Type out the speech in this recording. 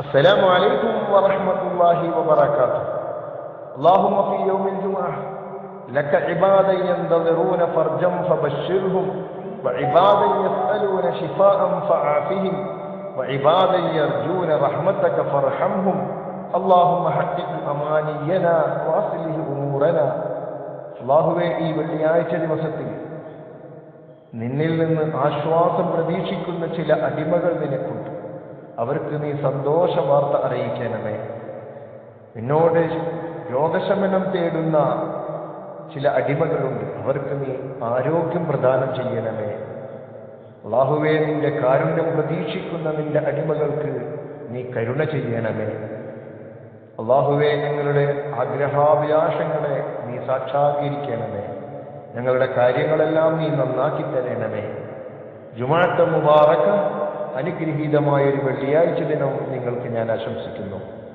السلام عليكم ورحمة الله وبركاته. اللهم في يوم الجمعة لك عبادا ينتظرون فرجا فبشرهم، وعبادا يسألون شفاء فعافهم، وعبادا يرجون رحمتك فارحمهم. اللهم حقق أمانينا وأصلح أمورنا. അല്ലാഹുവേ, ഈ വെള്ളിയാഴ്ച ദിവസത്തിൽ നിന്നിൽ നിന്ന് ആശ്വാസം പ്രതീക്ഷിക്കുന്ന ചില അടിമകൾ നിനക്കുണ്ട്. അവർക്ക് നീ സന്തോഷ വാർത്ത അറിയിക്കണമേ. നിന്നോട് രോഗശമനം തേടുന്ന ചില അടിമകളുണ്ട്. അവർക്ക് നീ ആരോഗ്യം പ്രദാനം ചെയ്യണമേ. അല്ലാഹുവേ, നിന്റെ കാരുണ്യം പ്രതീക്ഷിക്കുന്ന നിന്റെ അടിമകൾക്ക് നീ കരുണ ചെയ്യണമേ. അല്ലാഹുവേ, ഞങ്ങളുടെ ആഗ്രഹാഭിലാഷങ്ങളെ നീ സാക്ഷാത്കരിക്കണമേ. ഞങ്ങളുടെ കാര്യങ്ങളെല്ലാം നീ നന്നാക്കി തരണമേ. ജുമുഅത്ത് മുബാറക, അനുഗ്രഹീതമായൊരു വെള്ളിയാഴ്ച ദിനം നിങ്ങൾക്ക് ഞാൻ ആശംസിക്കുന്നു.